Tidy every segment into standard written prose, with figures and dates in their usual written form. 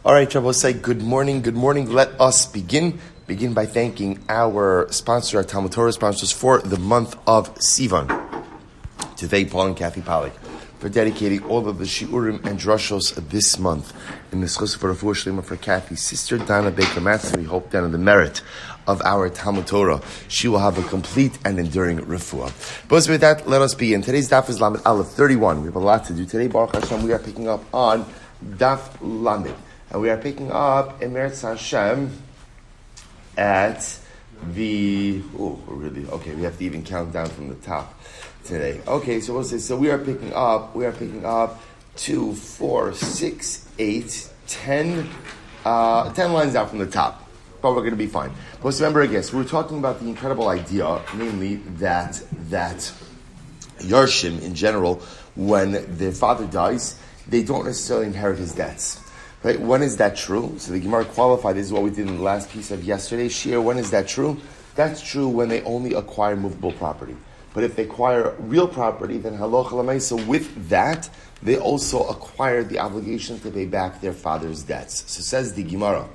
All right, Rabbi, say good morning. Good morning. Let us begin. Begin by thanking our sponsor, our Talmud Torah sponsors for the month of Sivan. To thank Paul and Kathy Pollack for dedicating all of the shiurim and drushos this month. In the schus for Refuah Shlema for Kathy's sister, Dana Baker Matson. We hope that on the merit of our Talmud Torah, she will have a complete and enduring refuah. But with that, let us begin. Today's daf is Lamed Aleph 31. We have a lot to do today. Baruch Hashem, we are picking up on Daf Lamed. And we are picking up Emeretz Hashem at the... we have to even count down from the top today. Okay, so we'll say, so we are picking up 2, 4, 6, 8, 10 lines out from the top. But we're going to be fine. But let's remember again, so we were talking about the incredible idea, namely that Yarshim in general, when their father dies, they don't necessarily inherit his debts. Right? When is that true? So the Gemara qualified, this is what we did in the last piece of yesterday's shir. When is that true? That's true when they only acquire movable property. But if they acquire real property, then halacha l'maisa, with that, they also acquire the obligation to pay back their father's debts. So says the Gemara,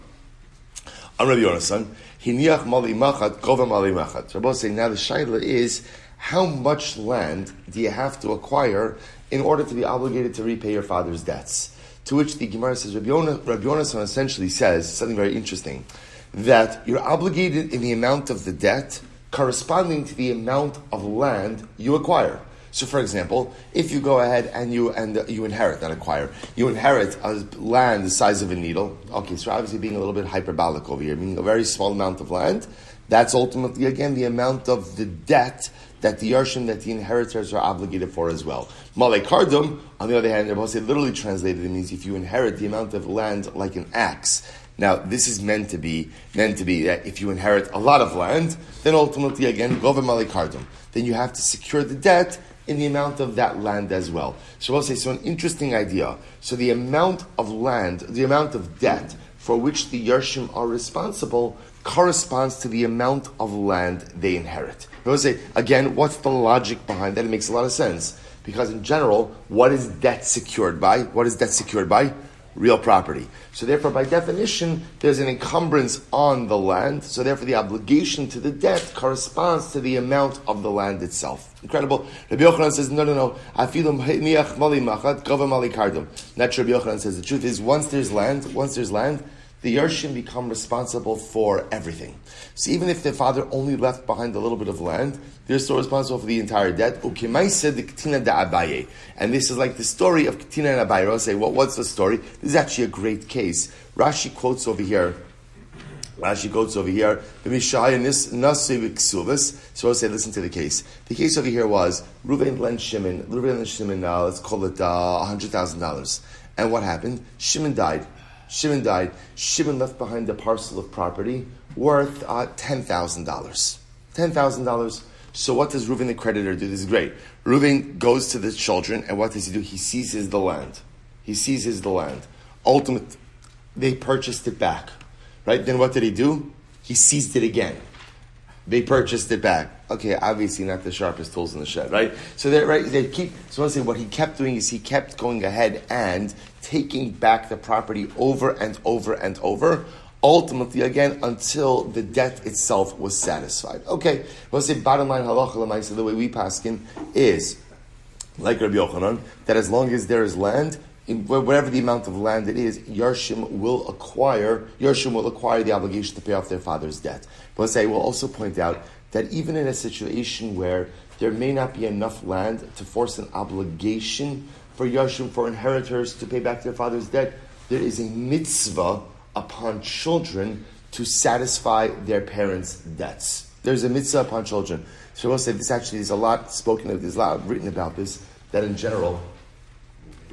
I'm Rabbi Yonasan, hiniach mali machat, gova mali machat. Rabbi saying, now the shaila is, how much land do you have to acquire in order to be obligated to repay your father's debts? To which the Gemara says, Rabbi Yonasan essentially says something very interesting, that you're obligated in the amount of the debt corresponding to the amount of land you acquire. So, for example, if you go ahead and you inherit, not acquire, you inherit a land the size of a needle. Okay, so obviously being a little bit hyperbolic over here, meaning a very small amount of land. That's ultimately, again, the amount of the debt that the Yarshim, that the inheritors are obligated for as well. Malay Kardum, on the other hand, literally translated, it means if you inherit the amount of land like an axe. Now, this is meant to be that if you inherit a lot of land, then ultimately, again, Gova Malay Kardum, then you have to secure the debt in the amount of that land as well. So I'll say, so an interesting idea. So the amount of land, the amount of debt for which the Yarshim are responsible corresponds to the amount of land they inherit. I will say, again, what's the logic behind that? It makes a lot of sense. Because in general, what is debt secured by? What is debt secured by? Real property. So therefore, by definition, there's an encumbrance on the land. So therefore, the obligation to the debt corresponds to the amount of the land itself. Incredible. Rabbi Yochanan says, no. Afilu niach mali machat, gova mali kardum. Not Rabbi Yochanan says, the truth is, once there's land, the Yarshim become responsible for everything. So even if the father only left behind a little bit of land, they're still responsible for the entire debt. And this is like the story of Gittin and Abaye. I'll say, what's the story? This is actually a great case. Rashi quotes over here, so I'll say, listen to the case. The case over here was, Reuven lent Shimon, let's call it $100,000. And what happened? Shimon died. Shimon left behind a parcel of property worth $10,000. $10,000. So what does Reuven the creditor do? This is great. Reuven goes to the children, and what does he do? He seizes the land. Ultimately, they purchased it back. Right? Then what did he do? He seized it again. They purchased it back. Okay, obviously not the sharpest tools in the shed, right? So they keep. So I want to say what he kept doing is he kept going ahead and taking back the property over and over and over. Ultimately, again, until the debt itself was satisfied. Okay, I want to say bottom line halacha l'maisa, the way we paskin is like Rabbi Yochanan, that as long as there is land, whatever the amount of land it is, Yarshim will acquire the obligation to pay off their father's debt. But I will also point out that even in a situation where there may not be enough land to force an obligation for Yarshim, for inheritors to pay back their father's debt, there is a mitzvah upon children to satisfy their parents' debts. There's a mitzvah upon children. So I will say this actually is a lot spoken of, there's a lot written about this, that in general,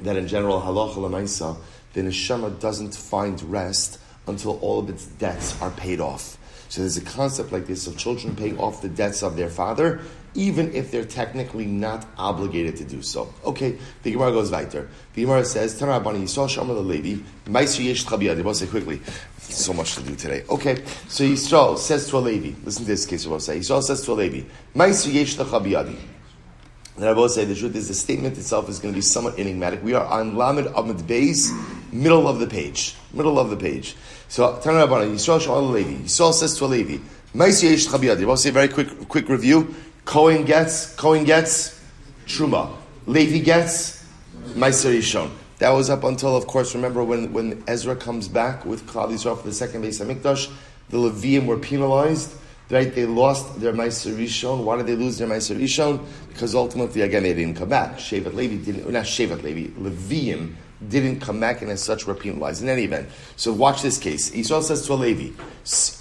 halacha l'maisa, the neshama doesn't find rest until all of its debts are paid off. So there's a concept like this of children paying off the debts of their father, even if they're technically not obligated to do so. Okay, the Gemara goes weiter. The Gemara says, Tana Rabani Yisrael Shamar Levi, Ma'aser Yesh Chabiyadi. We'll say quickly. So much to do today. Okay, so Yisrael says to a Levi, listen to this case, we'll say. Yisrael says to a Levi, Ma'aser Yesh Chabiyadi. And I will say the truth is the statement itself is going to be somewhat enigmatic. We are on Lamed Amud Beis, middle of the page. So, turn around, Yisrael Shal Levi. Yisrael says to a Levi, Ma'aseh Yesh Chabiyadi. I will say a very quick review. Kohen gets Truma. Levi gets Ma'aser Rishon. That was up until, of course, remember when Ezra comes back with Klal Yisrael for the second Beis HaMikdash, the Leviim were penalized. Right, they lost their Ma'aser Rishon. Why did they lose their Ma'aser Rishon? Because ultimately, again, they didn't come back. Leviim didn't come back, and as such were penalized. In any event, so watch this case. Yisrael says to a Levi,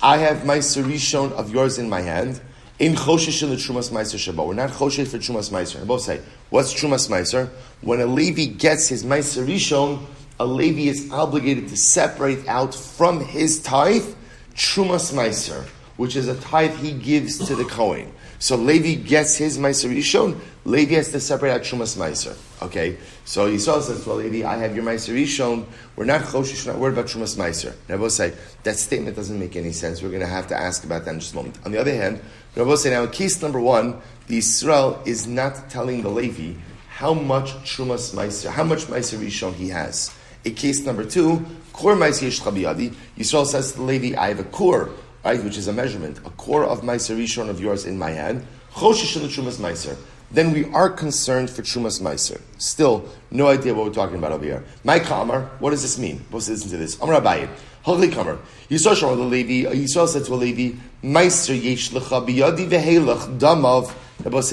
I have Ma'aser Rishon of yours in my hand. In Choshesh in the Trumas Ma'aser Shabbat. We're not Choshesh for Trumas Ma'aser. I both say, what's Trumas Ma'aser? When a Levi gets his Ma'aser Rishon, a Levi is obligated to separate out from his tithe Trumas Ma'aser, which is a tithe he gives to the Kohen. So Levi gets his Ma'aser Rishon, Levi has to separate out Trumas Ma'aser. Okay? So Yisrael says, well, Levi, I have your Ma'aser Rishon, we're not Choshesh, we're not worried about Trumas Ma'aser. And I will say, that statement doesn't make any sense. We're going to have to ask about that in just a moment. On the other hand, I will say now, in case number one, the Yisrael is not telling the Levi how much Trumas Ma'aser, how much Ma'aser Rishon he has. In case number two, Kor Ma'aser Yesh Chabiyadi, Yisrael says to the Levi, I have a Kor, right, which is a measurement, a core of Ma'aser Rishon of yours in my hand, Choshesh and the Trumas Ma'aser. Then we are concerned for Trumas Ma'aser. Still, no idea what we're talking about over here. My Kamar, what does this mean? Let's listen to this. Amar Abaye, Holy Kamar. Yisrael said to a Levi, Ma'aser Yesh Lecha Biyadi Vehelach Damav.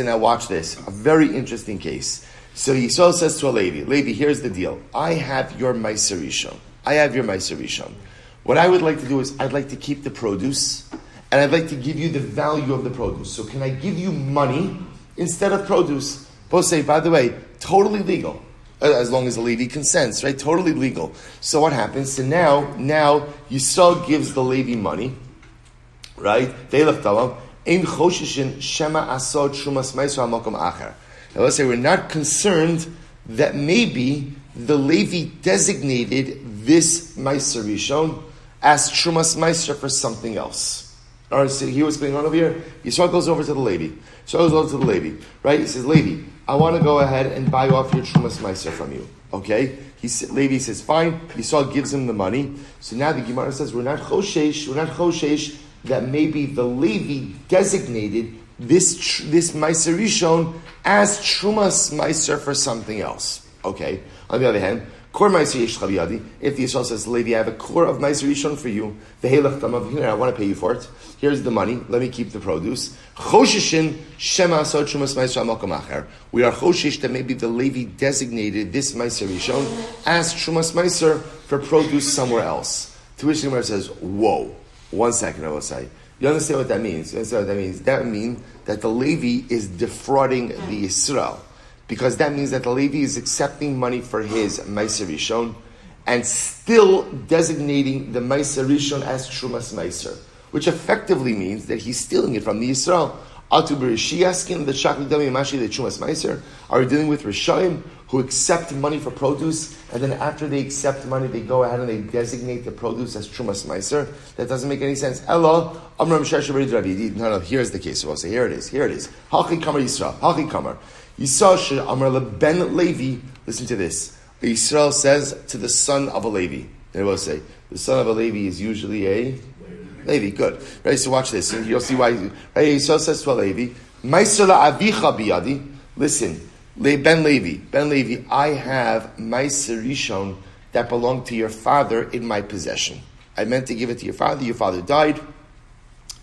Now watch this. A very interesting case. So Yisrael says to a Levi, here's the deal. I have your Ma'aser Rishon. What I would like to do is, I'd like to keep the produce, and I'd like to give you the value of the produce. So can I give you money instead of produce? Both say, by the way, totally legal, as long as the Levi consents, right? Totally legal. So what happens? So now Yisrael gives the Levi money, right? Now let's say we're not concerned that maybe the Levi designated this Ma'aser Rishon as Trumas Ma'aser for something else. All right, so here what's going on over here. Yisrael goes over to the Levi. Right? He says, Levi, I want to go ahead and buy off your Trumas Ma'aser from you. Okay? Levi says, fine. Yisrael gives him the money. So now the Gemara says, we're not choshesh that maybe the Levi designated this Ma'aser Rishon as Trumas Ma'aser for something else. Okay? On the other hand, Kor Ma'aser Yesh Chabiyadi. If the Yisrael says, Levi, I have a core of Ma'aser Rishon for you. Vehelach Damav. Here, I want to pay you for it. Here's the money. Let me keep the produce. Chosheshin Shema Asar Trumas Ma'aser Amakom Acher. We are choshesh that maybe the Levi designated this Ma'aser Rishon as Trumas Ma'aser for produce somewhere else. To which the Gemara says, whoa. 1 second, I will say. You understand what that means? That means that the Levi is defrauding the Yisrael. Because that means that the Levi is accepting money for his Ma'aser Rishon and still designating the Ma'aser Rishon as Trumas Ma'aser, which effectively means that he's stealing it from the Yisrael. Are we dealing with Rishayim who accept money for produce, and then after they accept money, they go ahead and they designate the produce as Trumas Ma'aser? That doesn't make any sense. No, here's the case. So I'll say, here it is. Halchi Kamar Yisrael. Halchi Kamar. Yisrael Amar Ben Levi. Listen to this. Yisrael says to the son of a Levi. They will say the son of a Levi is usually a Levi. Good. Right. So watch this. You'll see why. Right. Yisrael says to a Levi, Ma'aser Avicha Biyadi. Listen, Ben Levi. I have Ma'aser Rishon that belonged to your father in my possession. I meant to give it to your father. Your father died.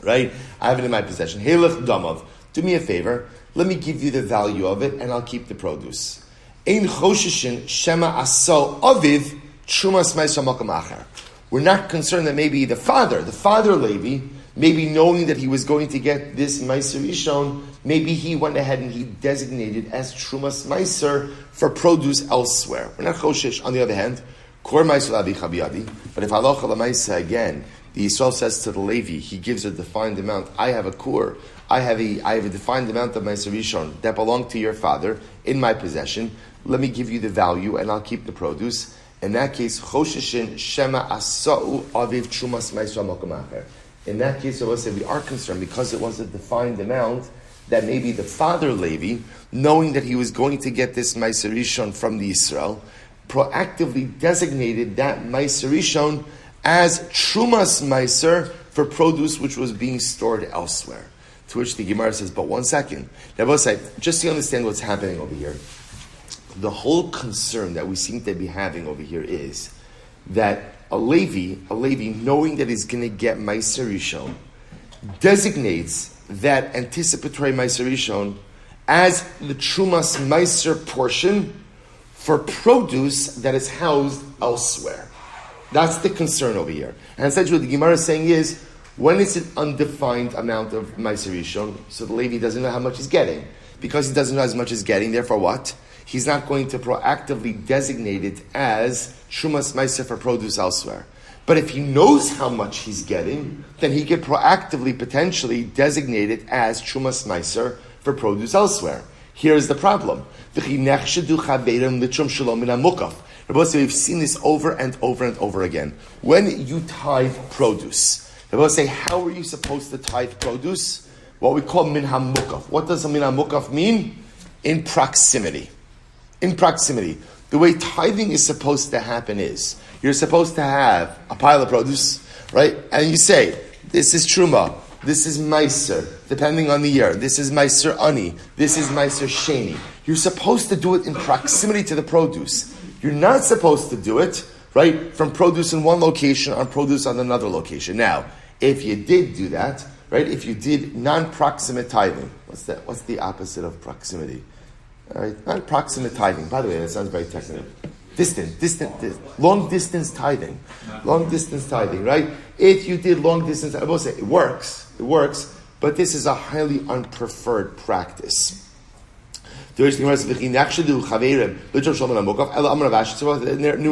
Right. I have it in my possession. Helech Damav. Do me a favor. Let me give you the value of it, and I'll keep the produce. Ein chosheshin shema aso aviv trumas ma'aser makom acher. We're not concerned that maybe the father Levi, maybe knowing that he was going to get this Ma'aser Rishon, maybe he went ahead and he designated as Trumas Ma'aser for produce elsewhere. We're not choshesh. On the other hand, Kor Ma'aser Avicha Biyadi. But if halacha l'maisa again, the Yisrael says to the Levi, he gives a defined amount. I have a kur. I have a defined amount of Ma'aser Rishon that belonged to your father in my possession. Let me give you the value, and I'll keep the produce. In that case, Chosheshin Shema Asau Aviv Trumas Ma'aser Makom Acher. In that case, I will say we are concerned because it was a defined amount that maybe the father Levi, knowing that he was going to get this Meiser Rishon from the Yisrael, proactively designated that Meiser Rishon as Trumas Meiser for produce which was being stored elsewhere. To which the Gemara says, but one second. Now, just to understand what's happening over here, the whole concern that we seem to be having over here is that a Levi, knowing that he's going to get Meiser Rishon, designates that anticipatory Meiser Rishon as the Trumas Meiser portion for produce that is housed elsewhere. That's the concern over here. And essentially what the Gemara is saying is, when it's an undefined amount of Meiser Rishon, so the Levi doesn't know how much he's getting. Because he doesn't know as much as getting, therefore what? He's not going to proactively designate it as Trumas Meiser for produce elsewhere. But if he knows how much he's getting, then he could proactively, potentially designate it as Trumas Meiser for produce elsewhere. Here's the problem. We've seen this over and over and over again. When you tithe produce, Rebbe say, how are you supposed to tithe produce? What we call min hamukaf. What does a min hamukaf mean? In proximity. In proximity. The way tithing is supposed to happen is, you're supposed to have a pile of produce, right? And you say, this is truma, this is meiser, depending on the year. This is meiser ani, this is meiser sheni. You're supposed to do it in proximity to the produce. You're not supposed to do it, right, from produce in one location on produce on another location. Now, if you did do that, right, if you did non-proximate tithing, what's that? What's the opposite of proximity? All right, non-proximate tithing. By the way, that sounds very technical. Long distance tithing. Long distance tithing, right? If you did long distance, I will say it works, but this is a highly unpreferred practice. New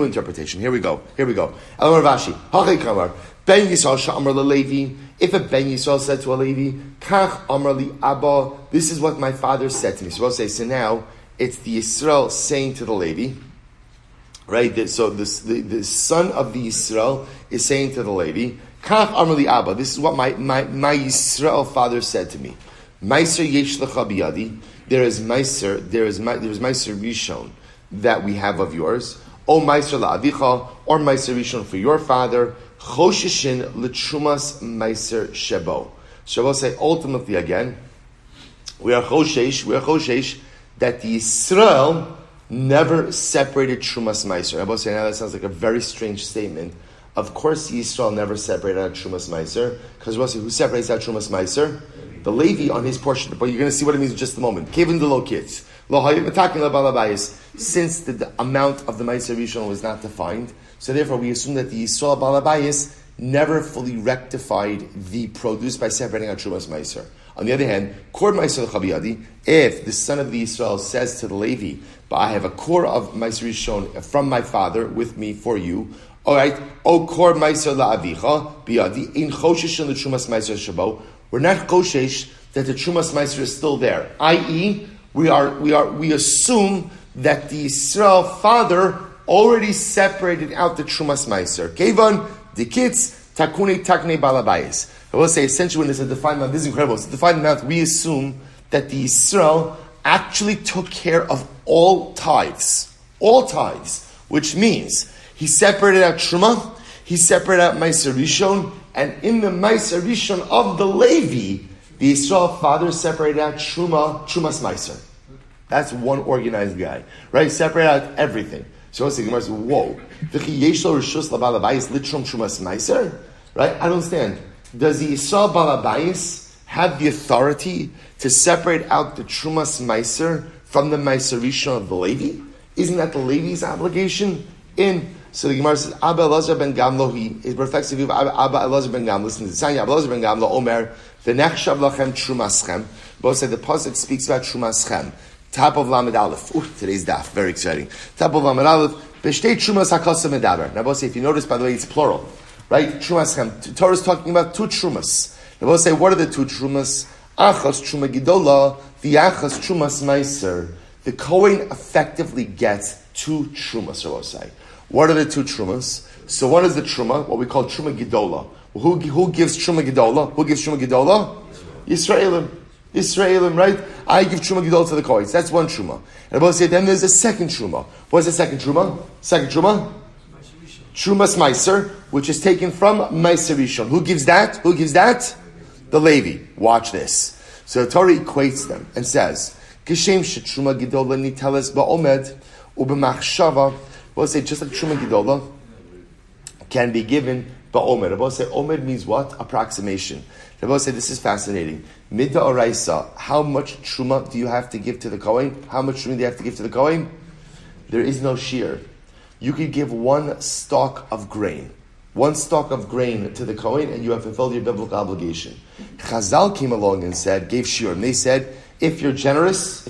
interpretation. Here we go. If a Ben Yisrael said to a Levi, Kach Amar li Abba, this is what my father said to me. So we'll say, so now it's the Yisrael saying to the Levi, right? So the son of the Yisrael is saying to the Levi, Kach Amar li Abba, this is what my Yisrael father said to me. Meiser yesh lecha biyadi, there is Meiser Rishon that we have of yours. O Meiser la'avicha, or Meiser Rishon for your father. Choshishin l'trumas Meiser shebo. So we'll say ultimately again, we are choshesh that the Yisrael never separated Trumas Meiser. I will say now that sounds like a very strange statement. Of course, Yisrael never separated out Trumas Meiser, because we'll say who separates out Trumas Meiser? The Levi on his portion, but you're going to see what it means in just a moment. Kevin the low kids. Since the amount of the Meiser Rishon was not defined, so therefore we assume that the Yisrael Balabayis never fully rectified the produce by separating out Trumas Meiser. On the other hand, Kor Meiser L'Chabiyadi, if the son of the Yisrael says to the Levi, but I have a core of Meiser Rishon from my father with me for you, alright, O Kor Meiser La'avicha, Biyadi, in Choshesh and the Trumas Meiser Shabo, we're not Choshesh that the Trumas Meiser is still there. I.e., we assume that the Yisrael father already separated out the Trumas Meiser. Kevan, the kids, Takune Takne Balabayis. I will say, essentially, when there's a defined amount, this is incredible. It's a defined amount, we assume that the Yisrael actually took care of all tithes, which means he separated out Truma, he separated out Meiser Rishon, and in the Meiser Rishon of the Levi, the Yisrael father separated out Trumas Meiser. That's one organized guy, right? Separate out everything. So the Gemara says, whoa. Right? I don't understand. Does the Yisrael Balabayis have the authority to separate out the Trumas Meiser from the Meiser Rishon of the Levi? Isn't that the Levi's obligation? So the Gemara says, Abba Elazar ben Gamlo, he reflects the view of Abba Elazar ben Gamlo. Listen to this. Abba Elazar ben Gamlo, Omer, v'nechshav lachem Trumaschem. Both say the pasuk speaks about Trumaschem. Top of Lamed Aleph. Today's daf, very exciting. Top of Lamed Aleph, b'shtei Trumas hakasa medaber. Now both say, if you notice, by the way, it's plural. Right? Trumaschem. Torah is talking about two Trumas. Now both say, what are the two Trumas? Achas Truma Gidola, the Achas Trumas Meiser. The Kohen effectively gets two Trumas, I will say. What are the two Trumas? So one is the Truma, what we call Truma Gidola. Who gives Truma Gidola? Who gives Truma Gidola? Yisraelim. Israelim, right? I give Truma Gidol to the Kohen. That's one Truma. And Rabbi said, then there's a second Truma. What's the second Truma? Second Truma? Trumas Meiser, which is taken from Meiser Rishon. Who gives that? Who gives that? The Levi. Watch this. So the Torah equates them and says, Geshem shetruma gidola niteles ba'omed ubemachshava. We'll say just like truma gidola can be given ba'omed. We'll say omed means what? Approximation. We'll say this is fascinating. Midda oraisa. How much truma do you have to give to the Kohen? How much truma do you have to give to the Kohen? There is no shear. You could give one stalk of grain. One stalk of grain to the Kohen, and you have fulfilled your biblical obligation. Chazal came along and gave shiur. And they said, if you're generous,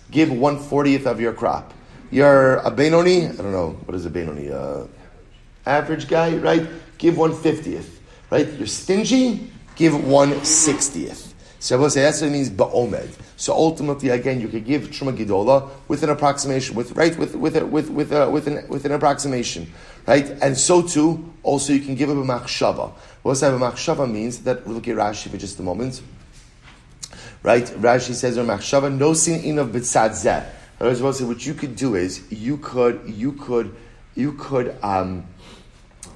give 1/40th of your crop. You're a Benoni, I don't know, what is a Benoni? Average guy, right? Give 1/50th, right? You're stingy, give 1/60th. So I will say that's what it means ba'omed. So ultimately, again, you could give truma gidola with an approximation, with an approximation, right? And so too, also you can give it a machshava. What a machshava means? That we'll look at Rashi for just a moment, right? Rashi says, "Machshava no sin in of b'tzad zeh." Otherwise, what you could do is you could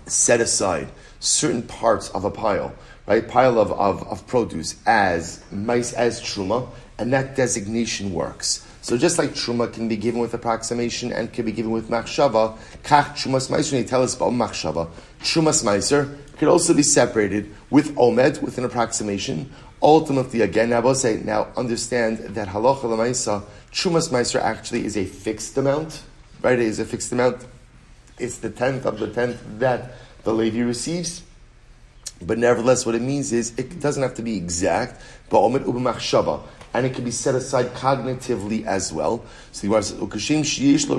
set aside certain parts of a pile. Right, pile of produce as truma, and that designation works. So just like truma can be given with approximation and can be given with machshava, kach trumas meiser, they tell us about machshava. Trumas meiser could also be separated with omed, with an approximation. Ultimately, again, I will say, now understand that halacha l'maisa, trumas meiser actually is a fixed amount, right? It is a fixed amount. It's the 10th of the 10th that the Levi receives. But nevertheless, what it means is it doesn't have to be exact, but and it can be set aside cognitively as well. So the Gemara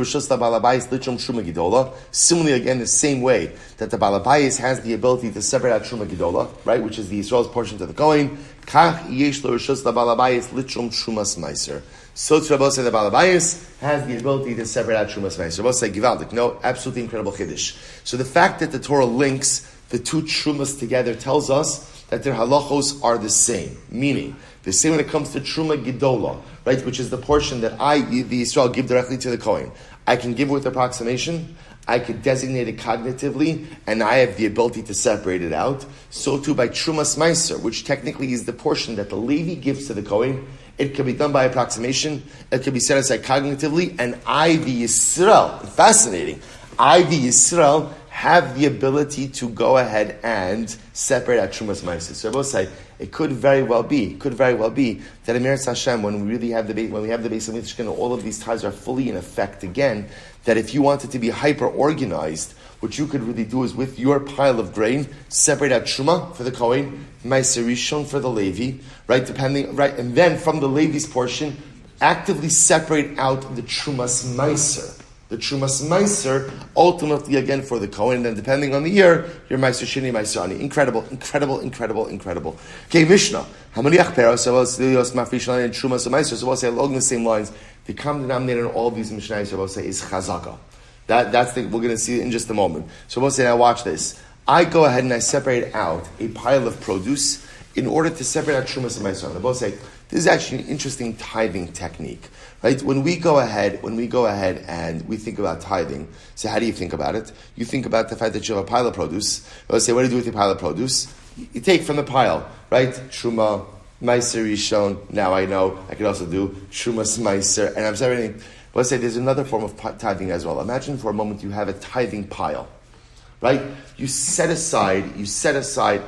says, similarly, again, the same way that the Balabayis has the ability to separate out Truma Gidola, right, which is the Yisrael's portion to the Kohen. So to Rabbi say the Balabayis has the ability to separate out Trumas Meiser. Rabbi say Givaldik. No, absolutely incredible Chiddush. So the fact that the Torah links the two Trumas together tells us that their halachos are the same. Meaning, the same when it comes to Truma Gidola, right, which is the portion that the Yisrael, give directly to the Kohen. I can give it with approximation, I could designate it cognitively, and I have the ability to separate it out. So too by Trumas Meiser, which technically is the portion that the Levi gives to the Kohen, it can be done by approximation, it can be set aside cognitively, and I, the Yisrael, fascinating, I, the Yisrael, have the ability to go ahead and separate out Trumas Meiser. So I will say, it could very well be that in Meretz Hashem, when we have the base of Mishkan, all of these ties are fully in effect again, that if you wanted to be hyper-organized, what you could really do is with your pile of grain, separate out Truma for the Kohen, Meiser Rishon for the Levi, right, and then from the Levi's portion, actively separate out the Trumas Meiser. The Trumas Meiser, ultimately again for the Kohen, and then depending on the year, your Meiser Shini, Meiser Ani. Incredible. Okay, Mishnah. Hamaniach Peros, Lios Mafrishan, and Trumas Meiser. So we'll say along the same lines, the common denominator in all of these Mishnahs, so we'll say, is Chazaka. We're going to see it in just a moment. So we'll say, now watch this. I go ahead and I separate out a pile of produce in order to separate out Trumas and Meiser. We'll say, this is actually an interesting tithing technique. Right? When we go ahead and we think about tithing, so how do you think about it? You think about the fact that you have a pile of produce. Let's say, what do you do with your pile of produce? You take from the pile, right? Truma, Meiser Rishon. Now I know I could also do Trumas Meiser, and I'm separating. Let's say there's another form of tithing as well. Imagine for a moment you have a tithing pile, right? You set aside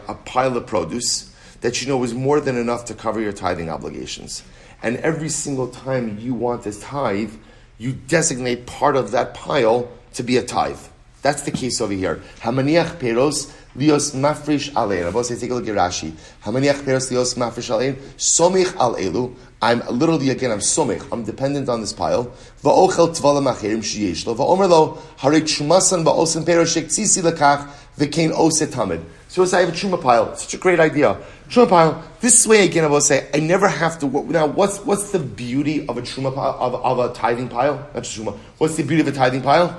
a pile of produce that you know is more than enough to cover your tithing obligations. And every single time you want this tithe, you designate part of that pile to be a tithe. That's the case over here. Hamaniach peros lios mafrish alein. I'll say, take a look at Rashi. Hamaniach peros lios mafrish alein. Somich al elu. I'm literally, again, I'm somich. I'm dependent on this pile. Va'ochel tvalam acherim sheyesh lo. Va'omer lo, harei trumasan va'osen peros shektzisi lekach v'kein oset tamid. So I have a truma pile. Such a great idea. Truma pile. This way again, I will say, I never have to work. Now, what's the beauty of a truma pile, of a tithing pile? Not just truma. What's the beauty of a tithing pile?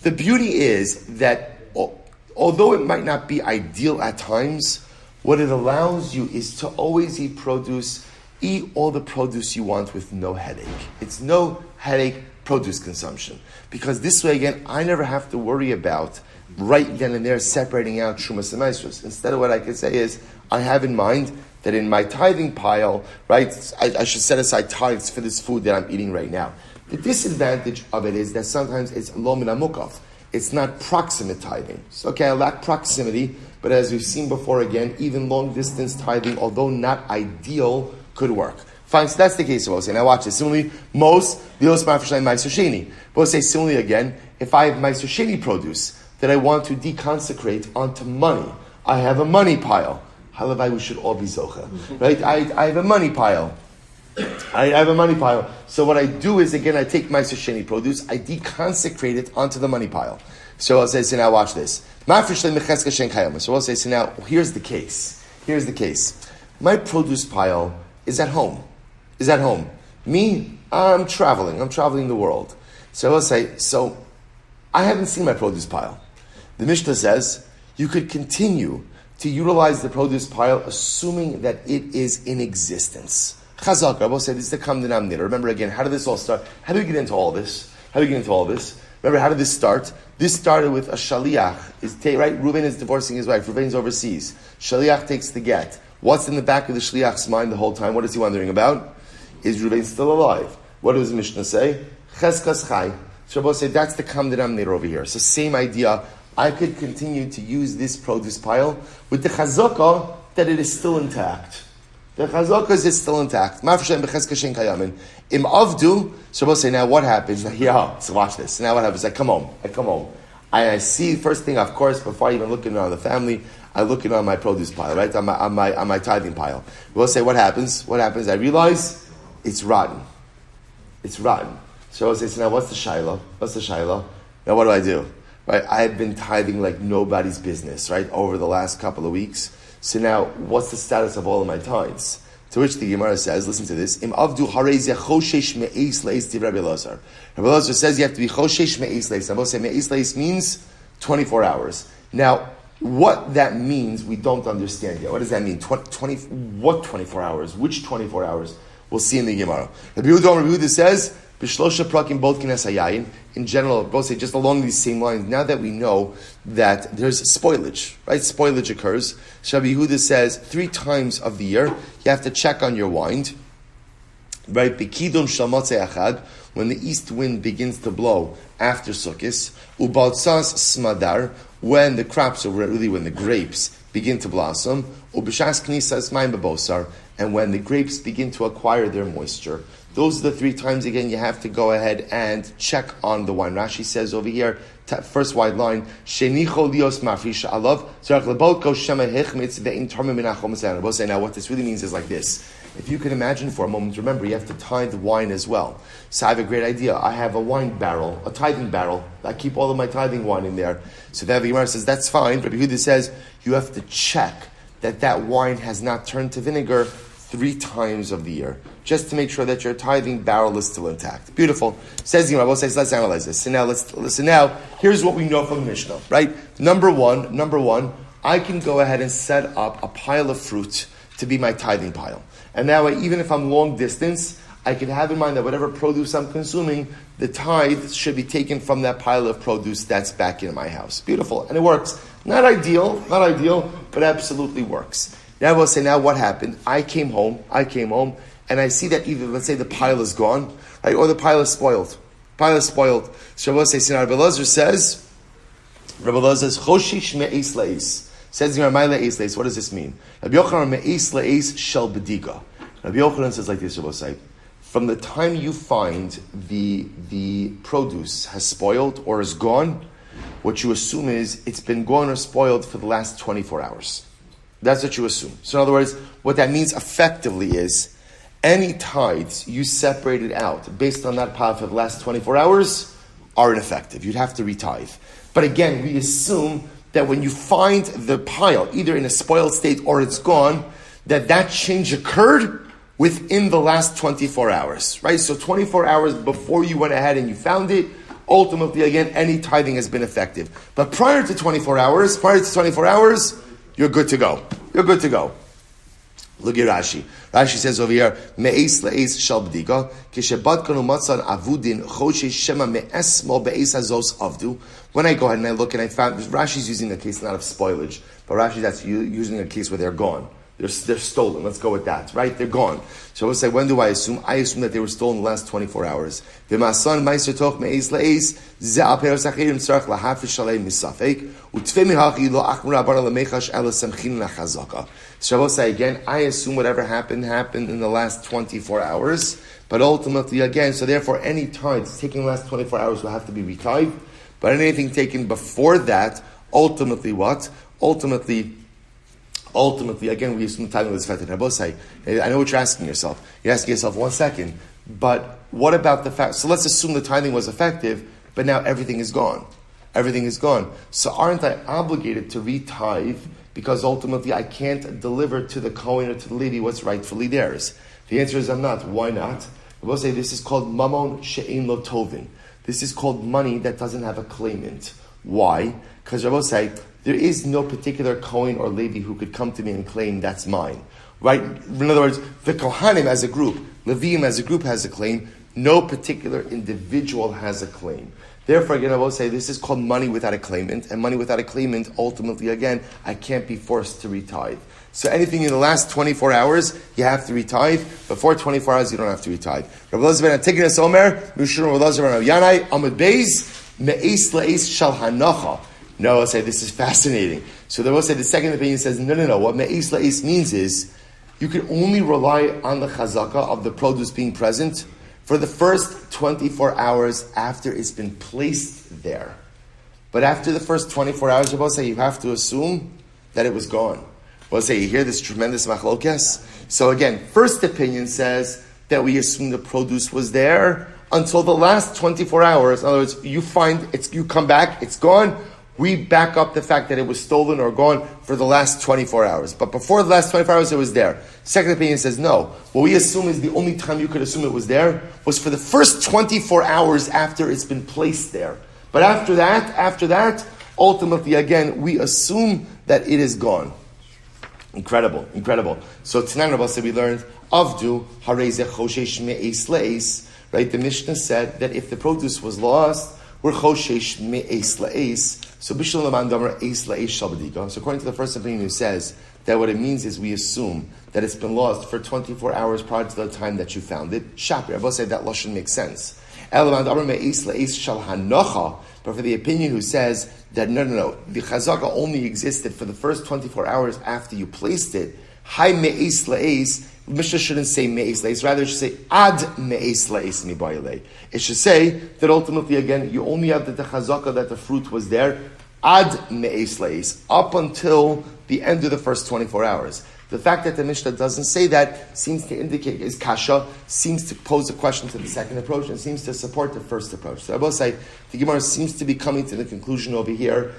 The beauty is that, although it might not be ideal at times, what it allows you is to always eat produce eat all the produce you want with no headache. It's no headache produce consumption. Because this way, again, I never have to worry about right then and there separating out Trumas and Maestros. Instead of what I could say is, I have in mind that in my tithing pile, right, I should set aside tithes for this food that I'm eating right now. The disadvantage of it is that sometimes it's lo min hamukaf. It's not proximate tithing. So, okay, I lack proximity, but as we've seen before again, even long distance tithing, although not ideal, could work. Fine, so that's the case of Osei. Now watch this. Similarly, most, the Osmar Fishlein Meiser Sheni. But say similarly again, if I have Meiser Sheni produce that I want to deconsecrate onto money, I have a money pile. Halavai, we should all be zocha. Right? I have a money pile. I have a money pile. So what I do is, again, I take Meiser Sheni produce, I deconsecrate it onto the money pile. So I'll say, so now watch this. So I'll say, so now, here's the case. Here's the case. My produce pile is at home. Me, I'm traveling the world. So I'll say, so I haven't seen my produce pile. The Mishnah says, you could continue to utilize the produce pile assuming that it is in existence. Chazak, Rabbi said, this is the common denominator. Remember again, how did this all start? How do we get into all this? Remember, how did this start? This started with a shaliach. Right? Reuben is divorcing his wife. Reuben's overseas. Shaliach takes the get. What's in the back of the shaliach's mind the whole time? What is he wondering about? Is Reuben still alive? What does the Mishnah say? Cheskas chai. So Rabbi said, that's the common denominator over here. So same idea. I could continue to use this produce pile with the chazaka that it is still intact. The chazaka is still intact. Im avdu, so we'll say, now what happens? Yeah, so watch this. Now what happens? I come home. I see, first thing, of course, before I even look in on the family, I look in on my produce pile, right? On my tithing pile. We'll say, what happens? I realize it's rotten. So we'll say, so now what's the shaila? Now what do? Right? I've been tithing like nobody's business, right? Over the last couple of weeks. So now, what's the status of all of my tithes? To which the Gemara says, listen to this, Im avdu harezia choshesh me'eis leis div Rabbi Elazar. Rabbi Elazar says you have to be choshesh me'eis leis. I'm going to say me'eis leis means 24 hours. Now, what that means, we don't understand yet. What does that mean? what 24 hours? Which 24 hours? We'll see in the Gemara. Rabbi Yehuda says, B'shlosha prakim both kines hayayin. In general, both say just along these same lines. Now that we know that there's spoilage, right? Spoilage occurs. Rabbi Yehuda says 3 times of the year you have to check on your wine, right? B'kidum shel motzei achad, when the east wind begins to blow after Sukkot, ubaltzas smadar, when the crops, or really when the grapes begin to blossom, ub'shas knisas mayim bebosar, and when the grapes begin to acquire their moisture. Those are the 3 times, again, you have to go ahead and check on the wine. Rashi says over here, first wide line, Shenicho lios mafrisha alav, tzarach lebotko shema hechmitz ve'in tormim min hachom esayim. Now what this really means is like this. If you can imagine for a moment, remember, you have to tithe wine as well. So I have a great idea. I have a wine barrel, a tithing barrel. I keep all of my tithing wine in there. So the Gemara says, that's fine. Rabbi Yehuda says, you have to check that wine has not turned to vinegar 3 times of the year, just to make sure that your tithing barrel is still intact. Beautiful. Says the Gemara, says, let's analyze this. So now listen. Now, here's what we know from the Mishnah, right? Number one, I can go ahead and set up a pile of fruit to be my tithing pile. And that way, even if I'm long distance, I can have in mind that whatever produce I'm consuming, the tithe should be taken from that pile of produce that's back in my house. Beautiful. And it works. Not ideal, but absolutely works. Now we'll say, now what happened? I came home, and I see that either, let's say the pile is gone, right, or the pile is spoiled. So we'll say, Rabbi Elazar says, Choshish me'es le'es. Says Rabbi Le'es, what does this mean? Rabbi Yochanan me'es le'es shel bediga. Rabbi Yochanan says like this, Rabbi say, from the time you find the produce has spoiled or is gone, what you assume is it's been gone or spoiled for the last 24 hours. That's what you assume. So in other words, what that means effectively is any tithes you separated out based on that pile for the last 24 hours are ineffective. You'd have to retithe. But again, we assume that when you find the pile, either in a spoiled state or it's gone, that change occurred within the last 24 hours, right? So 24 hours before you went ahead and you found it, ultimately, again, any tithing has been effective. But prior to 24 hours, you're good to go. Look at Rashi. Rashi says over here, Me'es le'es shal b'dika, kishebatkanu matzan avudin choshesh shema me'esmo be'es hazos avdu. When I go ahead and I look and I found, Rashi's using a case not of spoilage, but Rashi that's using a case where they're gone. They're stolen. Let's go with that, right? They're gone. So I will say, when do I assume? I assume that they were stolen in the last 24 hours. V'masan meiser toch me'es le'es, ze al peros achirim tzarech lahafish shalei misafek, u'tfei mihachi lo achmura bar lemechash ala semchin lachazaka. So I will say again, I assume whatever happened in the last 24 hours, but ultimately again, so therefore any tithes taking the last 24 hours will have to be retithed, but anything taken before that, ultimately what? Ultimately, again, we assume the timing was affected. I know what you're asking yourself. You're asking yourself, 1 second, but what about the fact, so let's assume the timing was effective, but now everything is gone. Everything is gone. So aren't I obligated to retithe because ultimately I can't deliver to the Kohen or to the Levi what's rightfully theirs? The answer is I'm not. Why not? I will say this is called mamon she'ein lo tovin. This is called money that doesn't have a claimant. Why? Because I will say, there is no particular Kohen or Levi who could come to me and claim that's mine. Right? In other words, the Kohanim as a group, Leviim as a group has a claim. No particular individual has a claim. Therefore, again, I will say this is called money without a claimant. And money without a claimant, ultimately, again, I can't be forced to retithe. So anything in the last 24 hours, you have to retithe. Before 24 hours, you don't have to retithe. Rabbi Elazar ben Antigonus Omer, Mishur Rabbi Elazar ben Yanai, Amud Beis, Me'es Le'es Shal Hanacha. No, I'll say this is fascinating. So they will say the second opinion says, no. What Me'es Le'es means is, you can only rely on the chazaka of the produce being present for the first 24 hours after it's been placed there. But after the first 24 hours, Rabbi say you have to assume that it was gone. We'll say you hear this tremendous machlokes. So again, first opinion says that we assume the produce was there until the last 24 hours. In other words, you come back, it's gone. We back up the fact that it was stolen or gone for the last 24 hours. But before the last 24 hours, it was there. Second opinion says no. What we assume is the only time you could assume it was there was for the first 24 hours after it's been placed there. But after that, ultimately, again, we assume that it is gone. Incredible. So tonight, Rabbi said we learned, Avdu, Hareze Choshesh Me'es Le'es, right? The Mishnah said that if the produce was lost, we're Choshesh Me'es Le'es. So Bishul Laman Damar Eis Le'es Shabadika. So according to the first opinion who says that what it means is we assume that it's been lost for 24 hours prior to the time that you found it. Shapir, Rabbi said that lashon makes sense. Elaman Damar Me'es Le'es Shal Hanocha. But for the opinion who says that no, the chazaka only existed for the first 24 hours after you placed it, Hai Me'es Le'es, Mishnah shouldn't say Me'es Le'es, rather it should say Ad Me'es Le'es Mibayale. It should say that ultimately, again, you only have the chazaka that the fruit was there, Ad Me'es Le'es, up until the end of the first 24 hours. The fact that the Mishnah doesn't say that seems to indicate, is kasha, seems to pose a question to the second approach, and seems to support the first approach. So I will say, the Gemara seems to be coming to the conclusion over here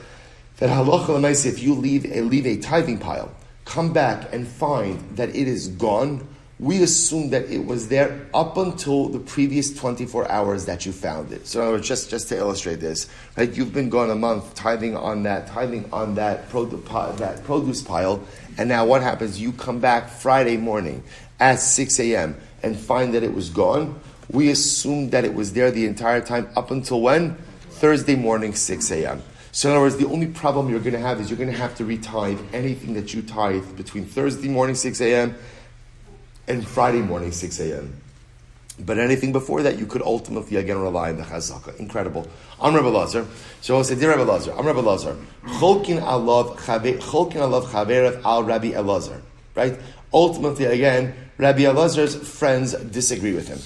that halacha l'maaseh, if you leave a tithing pile, come back and find that it is gone, we assume that it was there up until the previous 24 hours that you found it. So in other words, just to illustrate this, right? You've been gone a month tithing on that produce pile, and now what happens? You come back Friday morning at 6 a.m. and find that it was gone. We assume that it was there the entire time up until when? Thursday morning, 6 a.m. So in other words, the only problem you're going to have is you're going to have to retithe anything that you tithe between Thursday morning, 6 a.m. and Friday morning, 6 a.m. But anything before that, you could ultimately, again, rely on the chazaka. Incredible. I'm Rebbe Elazar. So I'll say, dear Rebbe Elazar, I'm Rebbe Elazar. Cholkin alav chaverev al Rabbi Elazar. Right? Ultimately, again, Rabbi Elazar's friends disagree with him.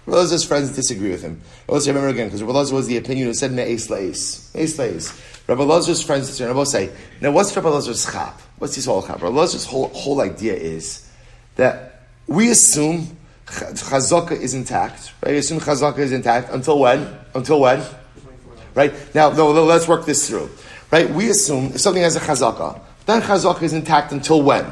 Rabbi Elazar's friends disagree with him. Let's remember again, because Rabbi Elazar was the opinion who said me'es le'es. Me'es le'es. Rabbi Elazar's friends disagree. And I will say, now what's Rabbi Elazar's chap? What's his whole chap? Rabbi Elazar's whole idea is that we assume chazaka is intact, right? We assume chazaka is intact until when? Right? Now, let's work this through. Right? We assume if something has a chazaka, then chazaka is intact until when?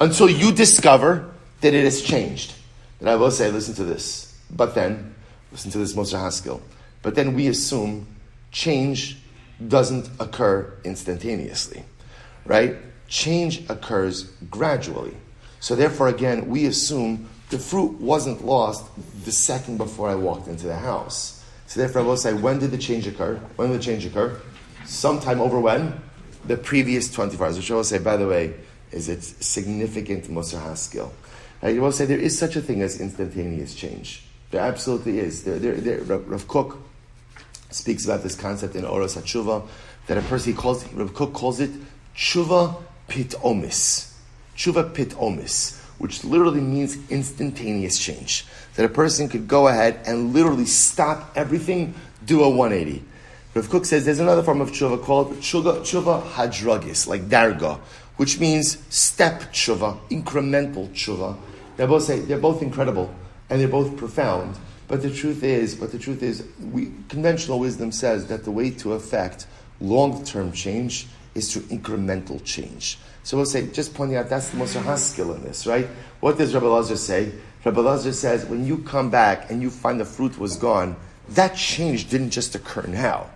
Until you discover that it has changed. And I will say, listen to this. But then, listen to this Moshe Haskell. But then we assume change doesn't occur instantaneously. Right? Change occurs gradually. So therefore, again, we assume the fruit wasn't lost the second before I walked into the house. So therefore, I will say, when did the change occur? When did the change occur? Sometime over when? The previous 24 hours. Which I will say, by the way, is it significant Musar HaSkil. I will say there is such a thing as instantaneous change. There absolutely is. Rav Kook speaks about this concept in Oros HaTshuva, that a person, Rav Kook calls it Tshuva Pitomis. Tshuva Pitomis, which literally means instantaneous change. That a person could go ahead and literally stop everything, do a 180. Rav Kook says there's another form of tshuva called tshuva hadragis, like darga, which means step tshuva, incremental tshuva. They're both incredible and they're both profound. But the truth is, conventional wisdom says that the way to affect long-term change is through incremental change. So we'll say, just pointing out, that's the most skill in this, right? What does Rabbi Lazar say? Rabbi Lazar says, when you come back and you find the fruit was gone, that change didn't just occur now,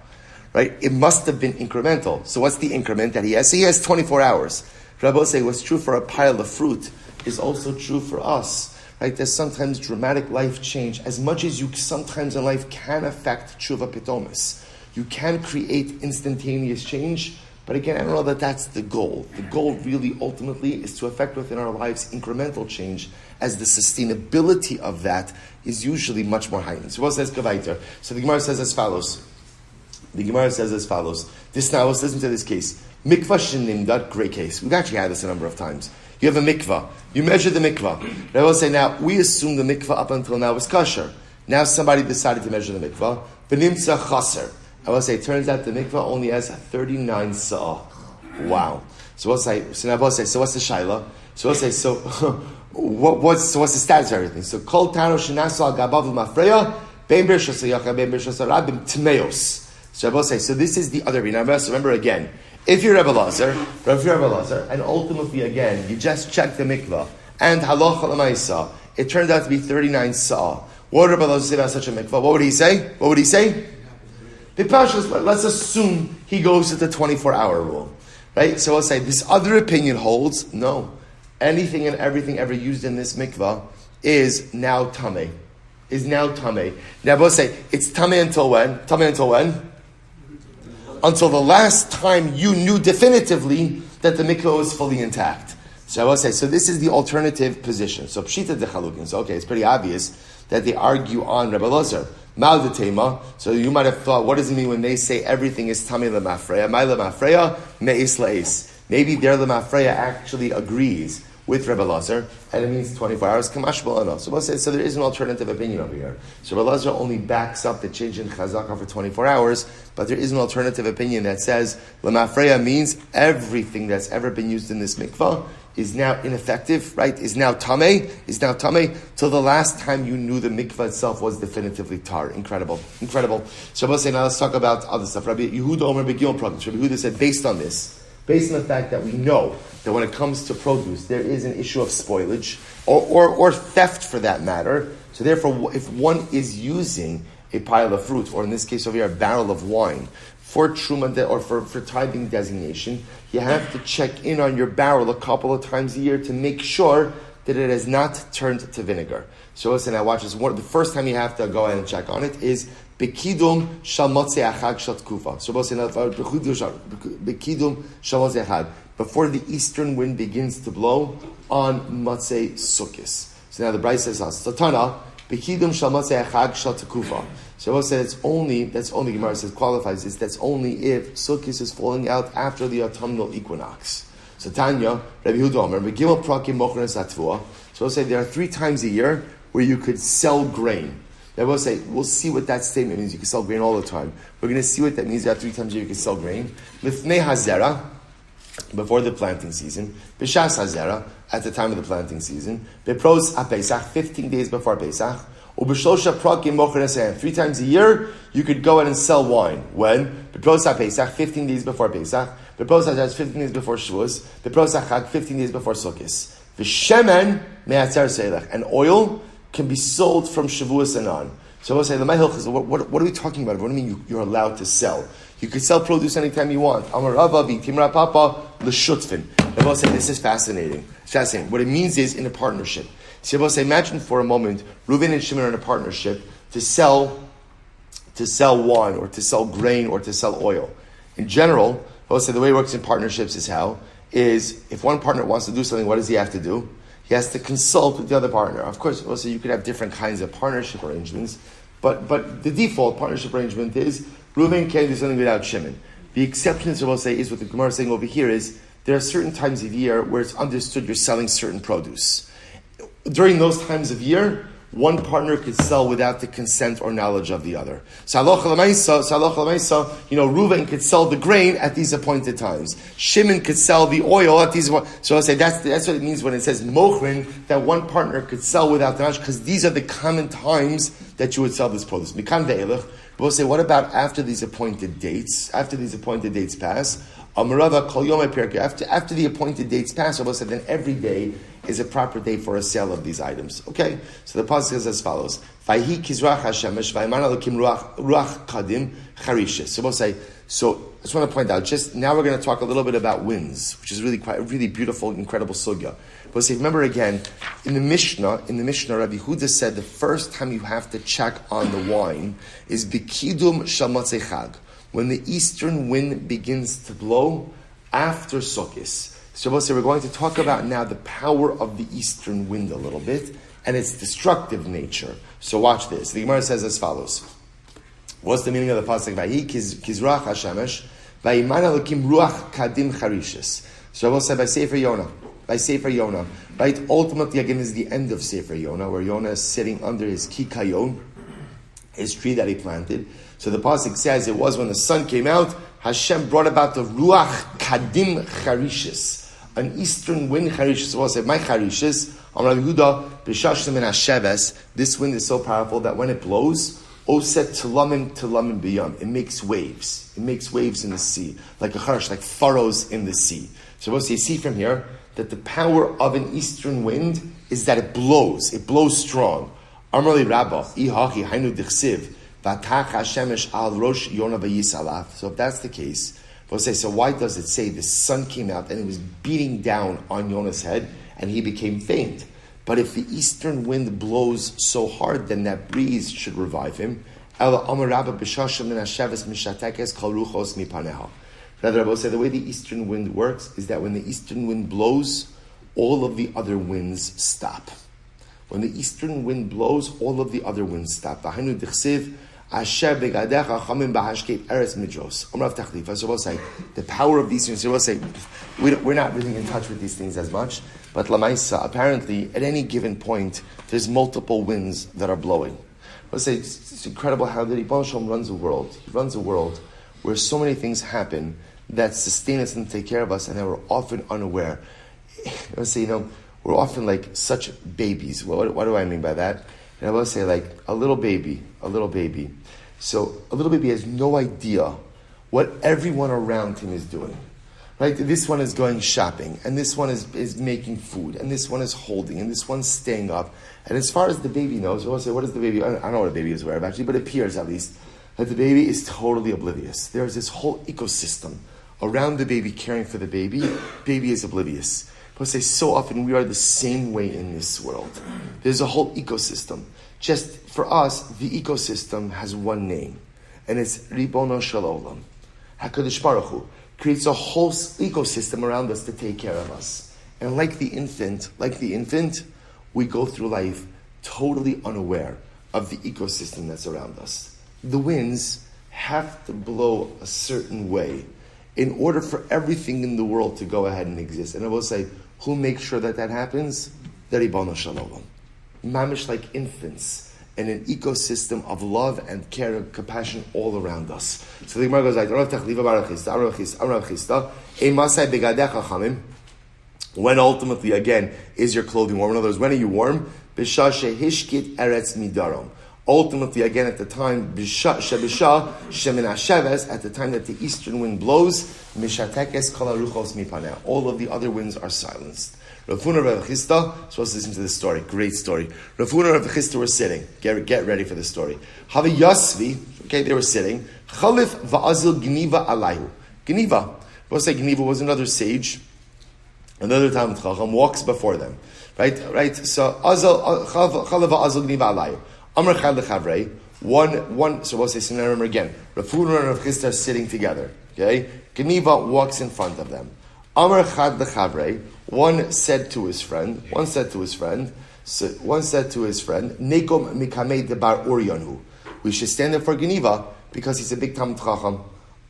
right? It must have been incremental. So what's the increment that he has? So he has 24 hours. Rabbi say what's true for a pile of fruit is also true for us, right? There's sometimes dramatic life change. As much as you sometimes in life can affect tshuva pitomis, you can create instantaneous change. But again, I don't know that that's the goal. The goal really ultimately is to affect within our lives incremental change, as the sustainability of that is usually much more heightened. So what says Gavaiter? So the Gemara says as follows. This now, let's listen to this case. Mikvah shenimdat, great case. We've actually had this a number of times. You have a mikvah. You measure the mikvah. And I will say now, we assume the mikvah up until now was kosher. Now somebody decided to measure the mikvah. V'nimtza chaser. I will say, it turns out the mikvah only has 39 sa'ah. Wow. So what's the shaila? So we'll say, what's the status of everything? So kol tano shenasa al gabav l'mafreya, bein bir shasayacha, bein bir shasarabim tmeos. So I will say, so this is the other Rebbe. So remember again, if you're Rebbe Lazar, and ultimately again, you just check the mikvah, and halacha l'maisa, it turned out to be 39 sa'ah. What would Rebbe Lazar say about such a mikvah? What would he say? Let's assume he goes to the 24-hour rule, right? So I'll say this other opinion holds, no. Anything and everything ever used in this mikvah is now tameh. Now we'll say, it's tameh until when? Until the last time you knew definitively that the mikvah was fully intact. So I will say, so this is the alternative position. So pshita de chalukin. So okay, it's pretty obvious that they argue on Rebbe Lazar. Mal de tema. So you might have thought, what does it mean when they say everything is tamei lemafreya? Mai lemafreya, me'is la'is. Maybe their lemafreya actually agrees with Rebbe Lazar, and it means 24 hours. Kamash b'lano. So we'll say, so there is an alternative opinion over here. So Rebbe Lazar only backs up the change in chazaka for 24 hours, but there is an alternative opinion that says lemafreya means everything that's ever been used in this mikvah is now ineffective, right? Is now tamei, till the last time you knew the mikvah itself was definitively tar. Incredible. So we'll say, now let's talk about other stuff. Rabbi Yehuda Omer Begil Produce. Rabbi Yehuda said, based on the fact that we know that when it comes to produce, there is an issue of spoilage, or theft for that matter. So therefore, if one is using a pile of fruit, or in this case over here, a barrel of wine, for truma or for tithing designation, you have to check in on your barrel a couple of times a year to make sure that it has not turned to vinegar. So listen, now watch this. The first time you have to go ahead and check on it is Bekidum shal motzei achag shal tkufa. So Bekidum shal motzei achag, before the eastern wind begins to blow on motzei sukkis. So now the Bryce says, Satana, Bekidum shal motzei achag shal tkufa. So we'll say that's only Gemara says qualifies this. That's only if Sukkot is falling out after the autumnal equinox. So Tanya, Rabbi Yehuda Omer, Megillah Prakim Mochras Atvua. So we'll say there are 3 times a year where you could sell grain. Then we'll say we'll see what that statement means. You can sell grain all the time. We're going to see what that means. There are 3 times a year you can sell grain. Lifnei Hazera, before the planting season. B'shas Hazera, at the time of the planting season. Bepros HaPesach, 15 days before Pesach. 3 times a year, you could go out and sell wine. When? Pesach, 15 days before Pesach. 15 days before Shavuos. 15 days before Sukkot. V'shemen me'atzer seilach. And oil can be sold from Shavuos and on. So I will say, what are we talking about? What do you mean you're allowed to sell? You could sell produce anytime you want. Amar Rava v'timra papa l'shutfin. Rabbi said, this is fascinating. It's fascinating. What it means is in a partnership. So Rabbi said, imagine for a moment, Reuven and Shimon are in a partnership to sell wine or to sell grain or to sell oil. In general, Rabbi said the way it works in partnerships is if one partner wants to do something, what does he have to do? He has to consult with the other partner. Of course, also you could have different kinds of partnership arrangements, but the default partnership arrangement is Reuven can't do something without Shimon. The exception, as we'll say, is what the Gemara is saying over here is there are certain times of year where it's understood you're selling certain produce. During those times of year, one partner could sell without the consent or knowledge of the other. So halacha l'maisa, Reuven could sell the grain at these appointed times. Shimon could sell the oil at these. So I'll say that's what it means when it says mochrin, that one partner could sell without the knowledge, because these are the common times that you would sell this produce. Mikan ve'elech. We'll say, what about after these appointed dates? After these appointed dates pass, Amarava kol yom after the appointed dates pass, we'll say then every day is a proper day for a sale of these items. Okay, so the pasuk is as follows: Vayhi kizrach hashemesh vayman alokim ruach kadim charishes. So we'll say. So I just want to point out. Just now, we're going to talk a little bit about winds, which is really quite a really beautiful, incredible sugya. But say, remember again, in the Mishnah, Rabbi Huda said the first time you have to check on the wine is bikidum shel motzei chag, when the eastern wind begins to blow after Sukkot. So we're going to talk about now the power of the eastern wind a little bit and its destructive nature. So watch this. The Gemara says as follows. What's the meaning of the pasuk? Vayhi kizrach hashemesh, vayiman alokim ruach kadim charishes. So Rabbi said by Sefer Yonah. Right? Ultimately, again, is the end of Sefer Yonah, where Yonah is sitting under his kikayon, his tree that he planted. So the pasuk says it was when the sun came out, Hashem brought about the ruach kadim charishes, an eastern wind charishes. So I said, my charishes, Rabbi Yehuda b'shashim and hasheves. This wind is so powerful that when it blows, oset telamim biyam. It makes waves. It makes waves in the sea, like a charash, like furrows in the sea. So you see from here that the power of an eastern wind is that it blows. It blows strong. Amrli Rabba, ihachi hainu dichsiv, vatach hashemesh al rosh Yonah v'yisalaf. So if that's the case, we'll say, so why does it say the sun came out and it was beating down on Yonah's head and he became faint? But if the eastern wind blows so hard, then that breeze should revive him. Ela amar Rabba b'shashim min hasheves mishatekes kol ruchos mipaneha. Rather, Rabbi said the way the eastern wind works is that when the eastern wind blows, all of the other winds stop. When the eastern wind blows, all of the other winds stop. So we'll say, the power of these winds. So we'll say, we're not really in touch with these things as much, but Lamaisa, apparently, at any given point, there's multiple winds that are blowing. We'll say, it's incredible how the Rebbe runs a world. He runs a world where so many things happen that sustain us and take care of us, and that we're often unaware. Let's say, we're often like such babies. What do I mean by that? And I will say, like a little baby. So a little baby has no idea what everyone around him is doing. Right? This one is going shopping, and this one is making food, and this one is holding, and this one's staying up. And as far as the baby knows, we'll say, what is the baby? I don't know what a baby is aware of actually, but it appears at least that the baby is totally oblivious. There's this whole ecosystem around the baby, caring for the baby. Baby is oblivious. But say so often we are the same way in this world. There's a whole ecosystem. Just for us, the ecosystem has one name, and it's Ribono Shel Olam. HaKadosh Baruch Hu creates a whole ecosystem around us to take care of us. And like the infant, we go through life totally unaware of the ecosystem that's around us. The winds have to blow a certain way in order for everything in the world to go ahead and exist. And I will say, who makes sure that happens? The Ribono Shel Olam. Mamish like infants in an ecosystem of love and care and compassion all around us. So the Gemara goes like, when ultimately, again, is your clothing warm? In other words, when are you warm? Ultimately, again, at the time, at the time that the eastern wind blows, mishatekes kol haruchos mipaneh. All of the other winds are silenced. Rav Huna and Rav Chisda, supposed to listen to this story. Great story. Rav Huna and Rav Chisda were sitting. Get ready for the story. Havi Yasvi, okay, they were sitting. Chalif va'azil gniva alayhu. Gniva. We'll say Gniva was another sage. Another Talmid Chacham walks before them. Right? So, Chalif va'azil gniva alayhu. Amar Chad lechavrei. One, so we'll say, so now remember again. Rav Huna and Rav Chisda are sitting together. Okay? Gniva walks in front of them. Amar Chad lechavrei. One said to his friend, Nekom mikamei debar uryanu. We should stand up for Geniva because he's a big Talmid Chacham.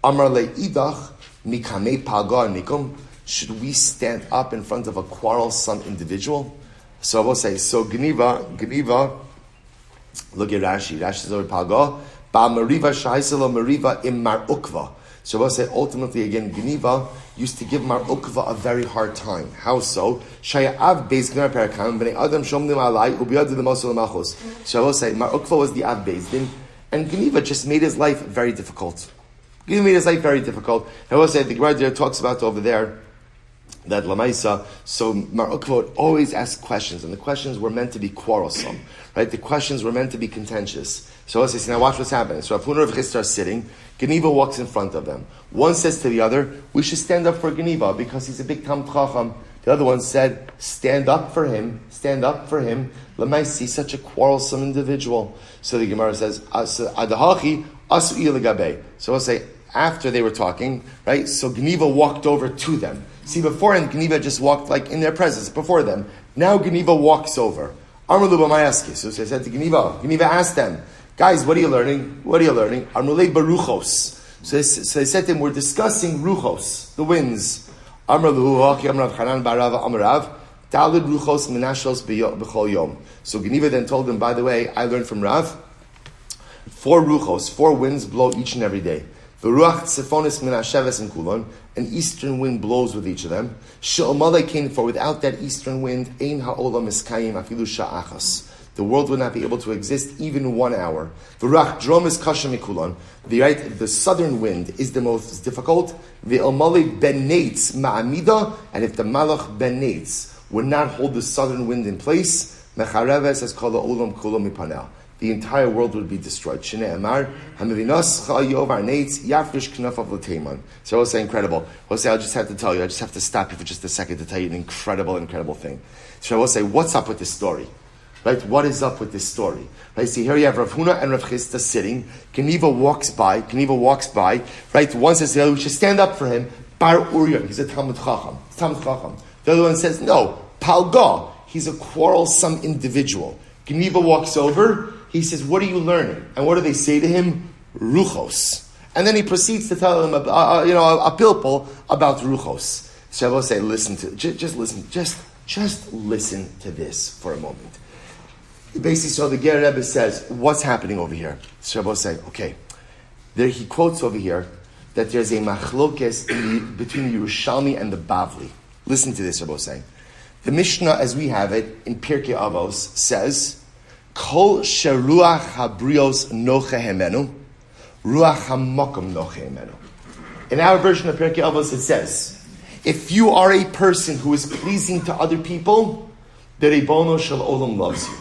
Amar le'idach mikamei paga Nekom. Should we stand up in front of a quarrelsome individual? So I will say, so Geniva, look at Rashi. Rashi says over paga. Ba mariva shaiselo mariva im mar ukva. So I will say, ultimately again, Geniva used to give Mar Ukva a very hard time. How so? So I will say, Mar Ukva was the Av Beis Din, and Geniva just made his life very difficult. I will say, the Gemara talks about over there, that Lamaisa, so Mar Ukva would always ask questions, and the questions were meant to be quarrelsome, right? The questions were meant to be contentious. So I say, now watch what's happening. So Rav Huna and Rav Chisda are sitting. Geniva walks in front of them. One says to the other, we should stand up for Geniva because he's a big Talmid Chacham. The other one said, stand up for him. Lamaisi, such a quarrelsome individual. So the Gemara says, Adahachi asu ilagabe. So I'll say, after they were talking, right? So Geniva walked over to them. See, beforehand, Geniva just walked like in their presence before them. Now Geniva walks over. Amrulu b'mayaski. So I said to Geniva asked them, guys, what are you learning? Amrulei baruchos. So they said to him, we're discussing ruchos, the winds. Amrulu haki amrav chanan barav amrav dalid ruchos menashos b'chol yom. So Geniva then told them, by the way, I learned from Rav, 4 ruchos, 4 winds blow each and every day. V'ruach tsefonis min hasheves and kulon, an eastern wind blows with each of them. She'omalei came for without that eastern wind, ein ha'olam iskayim afilu sha'achas. The world would not be able to exist even 1 hour. V'ruach drom is kasha mikulon. The southern wind is the most difficult. V'omalei ben neitz ma'amida, and if the malach ben neitz would not hold the southern wind in place, mechareves as kol ha'olam kulo mipanel. The entire world would be destroyed. Shnei Amar, Hamivinos Chayov Arneitz Yafrish Knafav L'Teiman. So I was saying incredible. I will say, I just have to tell you, I just have to stop you for just a second to tell you an incredible thing. So I will say, what's up with this story? Right? What is up with this story? Right? See, here you have Rav Huna and Rav Chisda sitting. Geniva walks by. Right? One says, we should stand up for him. Bar Uriah, he's a Talmid Chacham. The other one says, no, Palga, he's a quarrelsome individual. Geniva walks over. He says, what are you learning? And what do they say to him? Ruchos. And then he proceeds to tell them a pilpul about ruchos. So I will say, just listen to this for a moment. Basically, so the Gerer Rebbe says, what's happening over here? So I will say, okay. There he quotes over here that there's a machlokes between the Yerushalmi and the Bavli. Listen to this, I will say. The Mishnah, as we have it, in Pirkei Avos, says, Kol sheruach habrios nochehemenu, ruach hamokum nochehemenu. In our version of Pirkei Avos, it says, if you are a person who is pleasing to other people, the Ribono Shel Olam loves you.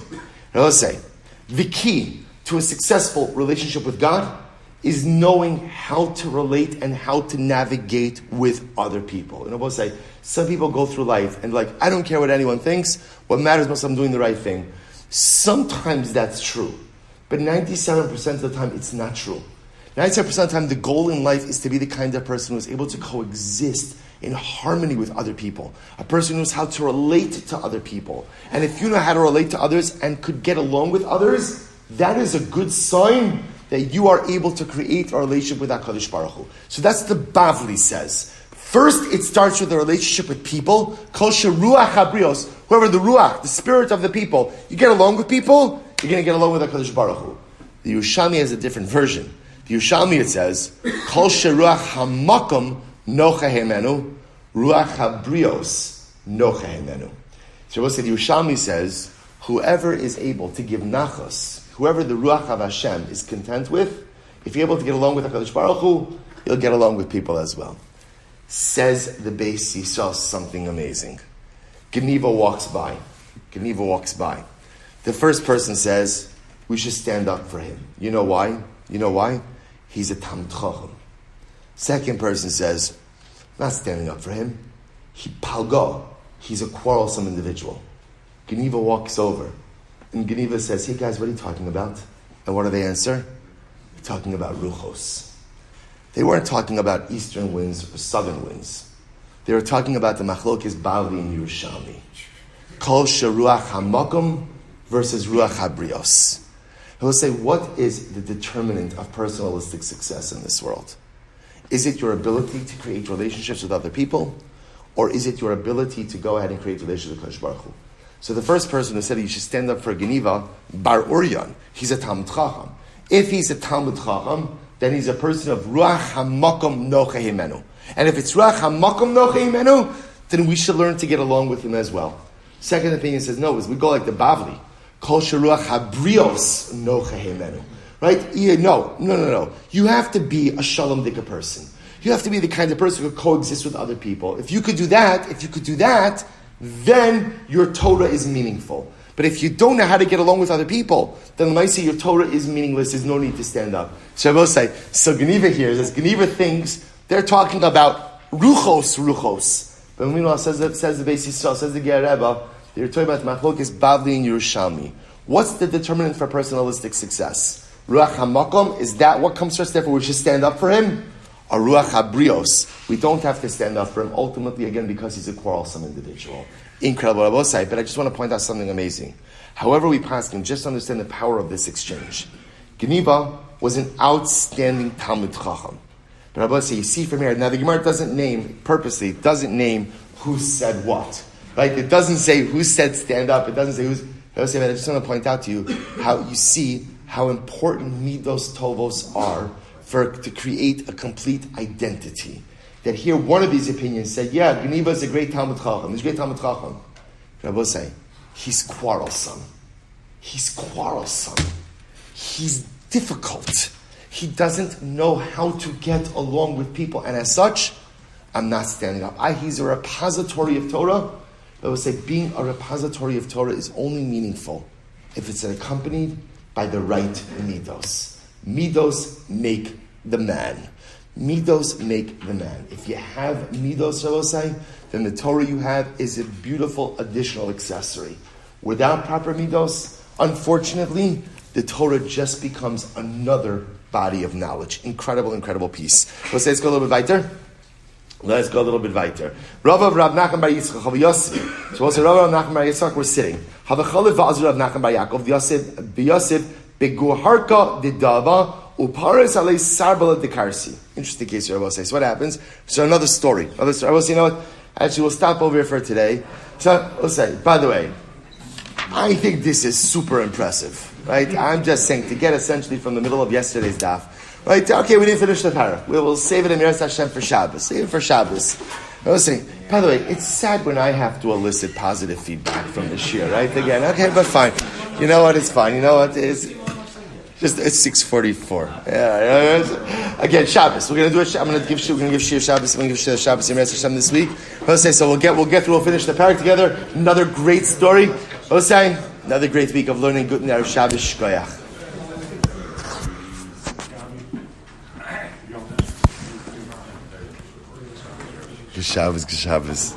Now let's say, the key to a successful relationship with God is knowing how to relate and how to navigate with other people. And I will say, some people go through life and I don't care what anyone thinks, what matters most I'm doing the right thing. Sometimes that's true, but 97% of the time it's not true. 97% of the time the goal in life is to be the kind of person who is able to coexist in harmony with other people. A person who knows how to relate to other people. And if you know how to relate to others and could get along with others, that is a good sign that you are able to create a relationship with HaKadosh Baruch Hu. So that's the Bavli says. First, it starts with a relationship with people. Kol sheruach habrios, whoever the ruach, the spirit of the people, you get along with people, you're going to get along with HaKadosh Baruch Hu. The Yerushalmi has a different version. The Yerushalmi, it says, Kol sheruach hamakom nochehemenu, ruach habrios nochehemenu. So what the Yerushalmi says, whoever is able to give nachos, whoever the Ruach of Hashem is content with, if you're able to get along with HaKadosh Baruch Hu, you'll get along with people as well. Says the Beis Yisrael something amazing. Geniva walks by. The first person says, we should stand up for him. You know why? He's a Talmid Chacham. Second person says, not standing up for him. He's a quarrelsome individual. Geniva walks over. And Geniva says, hey guys, what are you talking about? And what do they answer? They're talking about Ruchos. They weren't talking about eastern winds or southern winds. They were talking about the Machlokes Bavli and Yerushalmi. Kol Sheruach HaMakom versus Ruach HaBrios. I will say, what is the determinant of personalistic success in this world? Is it your ability to create relationships with other people? Or is it your ability to go ahead and create relationships with Kadosh Baruch Hu? So the first person who said you should stand up for Geniva, Bar Uryan, he's a Talmid Chacham. If he's a Talmid Chacham, then he's a person of Ruach HaMakom Nocha Himenu. And if it's Ruach HaMakom Nocha Himenu, then we should learn to get along with him as well. Second opinion says, no, we go like the Bavli. Kol Sheruach HaBrios Nocha Himenu. Right? Yeah, no. You have to be a Shalom Dika person. You have to be the kind of person who could coexist with other people. If you could do that, then your Torah is meaningful. But if you don't know how to get along with other people, then the say your Torah is meaningless. There's no need to stand up. So I will say, so Geniva here says, Geniva thinks they're talking about ruchos. But meanwhile, says the Beis Yisrael, says the Gerer, they're talking about Machlokes Bavli and Yerushalmi. What's the determinant for personalistic success? Ruach HaMakom, is that what comes first? Therefore, we should stand up for him? Or Ruach HaBrios, we don't have to stand up for him, ultimately, again, because he's a quarrelsome individual. Incredible, I will say, but I just want to point out something amazing. However we pass him, just understand the power of this exchange. Geniva was an outstanding Talmid Chacham. But I will say, you see from here, now the Gemara doesn't name who said what. Right? It doesn't say who said stand up, it doesn't say who's... I will say, but I just want to point out to you how you see how important Midos Tovos are to create a complete identity. That here, one of these opinions said, yeah, Geniva is a great Talmid Chacham. He's a great Talmid Chacham. But I will say, he's quarrelsome. He's difficult. He doesn't know how to get along with people. And as such, I'm not standing up. He's a repository of Torah. I will say, being a repository of Torah is only meaningful if it's accompanied by the right Midos. Midos make the man. Midos make the man. If you have Midos, Rabosai, then the Torah you have is a beautiful additional accessory. Without proper Midos, unfortunately, the Torah just becomes another body of knowledge. Incredible piece. Let's go a little bit weiter. Rav of Rav Nachman bar Yitzchak, Rav Yosef. So also Rav Nachman bar Yitzchak, we're sitting. Havachalev va'azur Rav Nachman bar Yaakov, Yosef beguharka didava uparis alei sarbala dekarsi. Interesting case here, I will say. So what happens? So another story. I will say, you know what? Actually, we'll stop over here for today. So we'll say, by the way, I think this is super impressive, right? I'm just saying to get essentially from the middle of yesterday's daf. Right? Okay, we didn't finish the parak. We'll save it in Miras Hashem for Shabbos. Save it for Shabbos. I was saying, by the way, it's sad when I have to elicit positive feedback from the shir, right? Again, okay, but fine. You know what? It's fine. You know what? It's 6:44. Yeah. Again, Shabbos. We're gonna do I'm gonna give shir Shabbos. I'm gonna give shir Shabbos in Miras Hashem this week. I was saying, so we'll get through. We'll finish the parak together. Another great story. I was saying, another great week of learning Gittin out of Shabbos Shkoyach. Good Shabbos.